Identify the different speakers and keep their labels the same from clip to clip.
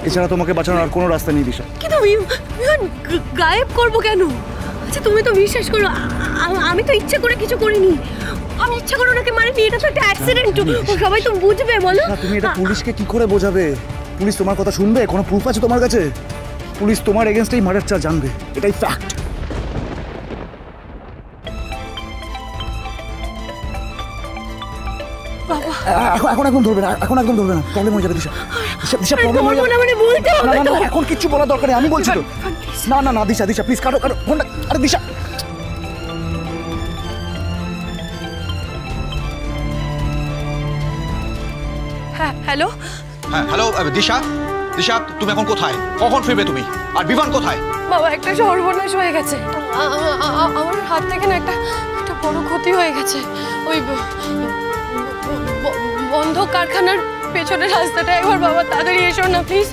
Speaker 1: এছাড়া তোমাকে বাঁচানোর আর কোনো রাস্তা নেই দিশা।
Speaker 2: কিন্তু গায়েব করবো কেন? আচ্ছা তুমি তো বিশ্বাস করো, আমি তো ইচ্ছা করে কিছু করিনি। আমি ইচ্ছা করে ওনাকে মারিনি, এটা তো একটা অ্যাক্সিডেন্ট। সবাই তো বুঝবে বলো।
Speaker 1: তুমি এটা পুলিশকে কি করে বোঝাবে? পুলিশ তোমার কথা শুনবে? কোনো প্রুফ আছে তোমার কাছে? পুলিশ তোমার এগেনস্টেই মার্ডার চার্জ জানবে, এটাই ফ্যাক্ট। এখন একদম ধরবে না, এখন একদম ধরবে না, প্রবলেম হয়ে যাবে দিশা। দিশা প্রবলেম হয়ে যাবে। না এখন কিচ্ছু বলার দরকার নেই, আমি বলছি তো। না না না দিশা, দিশা প্লিজ কাটো ফোনটা। আরে দিশা,
Speaker 2: হ্যাঁ হ্যালো।
Speaker 3: হ্যাঁ হ্যালো দিশা, দিশা তুমি এখন কোথায়? কখন ফিরবে তুমি? আর বিমান কোথায়?
Speaker 2: বাবা একটা সর্বনাশ হয়ে গেছে, আমার হাত থেকে না একটা বড় ক্ষতি হয়ে গেছে। ওই বন্ধ কারখানার পেছনের রাস্তাটা একবার বাবা তাড়াতাড়ি এসো না প্লিজ,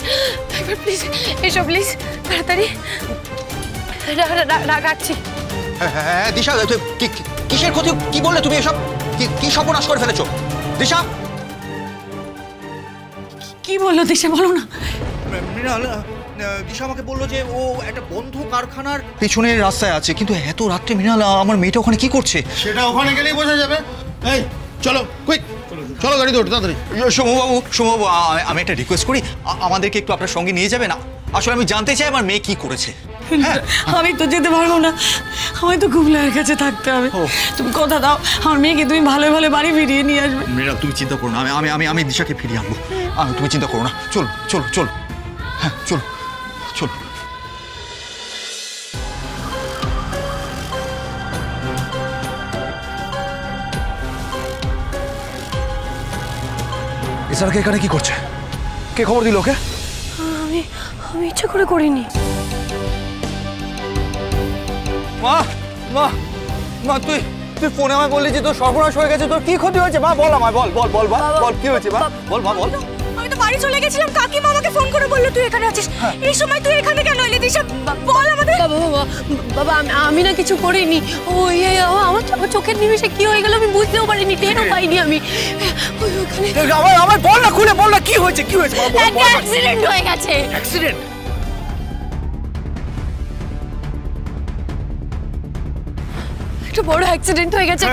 Speaker 2: একবার প্লিজ এসো প্লিজ তাড়াতাড়ি। রাখছি।
Speaker 3: হ্যাঁ দিশা, কিসের ক্ষতি? কি বললে তুমি এসব? কি সর্বনাশ করে ফেলেছো দিশা?
Speaker 2: কি বললো দিশা, বলো না।
Speaker 3: মৃণাল, দিশা আমাকে বললো যে ও একটা বন্ধ কারখানার পেছনের রাস্তায় আছে, কিন্তু এত রাত্রে মৃণাল আমার মেয়েটা ওখানে কি করছে?
Speaker 4: সেটা ওখানে গেলেই বোঝা যাবে। এই চলো কুইক, চলো গাড়ি দৌড় তাড়াতাড়ি।
Speaker 3: সোমবাবু আমি একটা রিকোয়েস্ট করি, আমাদেরকে একটু আপনার সঙ্গে নিয়ে যাবে না? আসলে আমি জানতে চাই আমার মেয়ে কি করেছে।
Speaker 2: আমি তো যেতে পারবো না, আমি তো গুগলের কাছে থাকতে হবে। তুমি কথা দাও আমার মেয়েকে তুমি ভালো ভালো বাড়ি ফিরিয়ে নিয়ে আসবে।
Speaker 3: মৃণাল তুমি চিন্তা করো না, আমি দিশাকে ফিরিয়ে আনবো। তুমি চিন্তা করো না, চলো চলো চলো। হ্যাঁ চলো চলো।
Speaker 1: এছাড়া কে এখানে কি করছে? কে খবর দিল ওকে?
Speaker 2: আমি ইচ্ছা করে করিনি।
Speaker 3: মা মা মা তুই ফোনে আমায় বললি যে তোর সর্বনাশ হয়ে গেছে, তোর কি ক্ষতি হয়েছে? মা বল আমায়, বল বল বল বল কি হয়েছে? মা বল মা বল।
Speaker 2: আমি তো বাড়ি চলে গেছিলাম, কাকিমা আমাকে ফোন করে বললো তুই এখানে আছিস। এই সময় তুই এখানে কেন এলি দিশা, বল আমাদের। বাবা আমি না কিছু করিনি, ওই আমার চোখের নিমেষে কি হয়ে গেল আমি বুঝতেও পারিনি, টেরও পাইনি আমি।
Speaker 1: আমার বল না, খুলে বল না কি হয়েছে, কি হয়েছে?
Speaker 2: একটা অ্যাক্সিডেন্ট হয়ে গেছে।
Speaker 1: অ্যাক্সিডেন্ট?
Speaker 2: একটা বড় অ্যাক্সিডেন্ট হয়ে গেছে,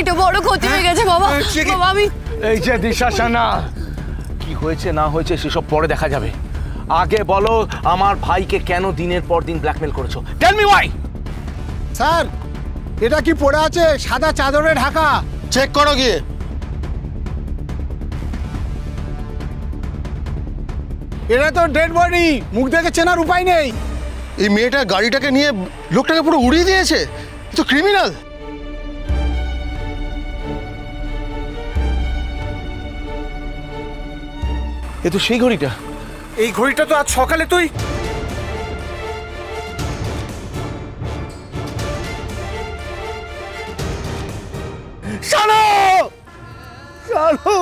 Speaker 2: একটা বড় ক্ষতি হয়ে গেছে বাবা। বাবা আমি
Speaker 5: এই যে দিশা সানা, কি হয়েছে না হয়েছে সেসব পরে দেখা যাবে। আগে বলো আমার ভাইকে কেন দিনের পর দিন ব্ল্যাকমেল করেছো? Tell me why.
Speaker 4: স্যার এটা কি পড়ে আছে? সাদা চাদরে ঢাকা, চেক করো গিয়ে। এটা তো ডেড বডি, মুখ দেখে চেনার উপায় নেই। এই মেয়েটা গাড়িটাকে নিয়ে লোকটাকে পুরো উড়িয়ে দিয়েছে, তো ক্রিমিনাল।
Speaker 5: এ তো সেই ঘড়িটা। এই ঘড়িটা তো আজ সকালে তুই শালো শালো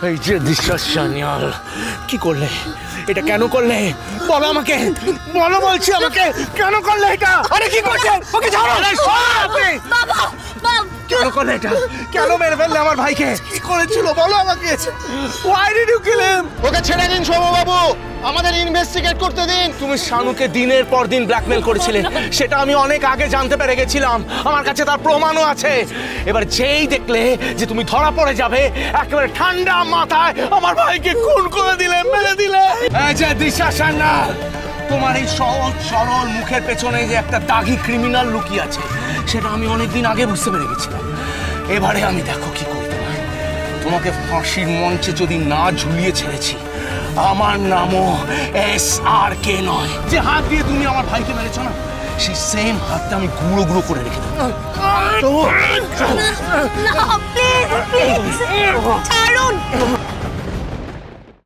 Speaker 5: এই যে দিশা সান্যাল, কি করলে এটা? কেন করলে বলো আমাকে, বলো বলছি আমাকে, কেন করলে এটা? আরে কি করছে? ওকে ছাড়ো।
Speaker 2: বাবা
Speaker 5: কেন করলে এটা? কেন মেরে ফেললে আমার ভাইকে? কি করেছিল বলো আমাকে। Why did you kill him?
Speaker 4: ওকে ছেড়ে দিন সৌম্যবাবু, আমাদের ইনভেস্টিগেট করতে দিন।
Speaker 5: তুমি শানুকে দিনের পর দিন ব্ল্যাকমেল করেছিলে, সেটা আমি অনেক আগে জানতে পেরে গেছিলাম, আমার কাছে তার প্রমাণও আছে। এবার যেই দেখলে যে তুমি ধরা পড়ে যাবে, একেবারে ঠান্ডা মাথায় আমার ভাইকে খুন করে দিলে, মেরে দিলে। এই যে দিশা সান্যাল, তোমার এই সহজ সরল মুখের পেছনে যে একটা দাগি ক্রিমিনাল লুকিয়ে আছে, সেটা আমি অনেকদিন আগে বুঝতে পেরে গেছিলাম। এবারে আমি দেখো কি করি তোমায়। তোমাকে ফাঁসির মঞ্চে যদি না ঝুলিয়ে ছেড়েছি, আমার নামও SRK নয়। যে হাত দিয়ে তুমি আমার ভাইকে মেরেছো না, সেই সেম হাতটা আমি গুঁড়ো গুঁড়ো করে রেখে দেবো।
Speaker 2: ছাড়ুন।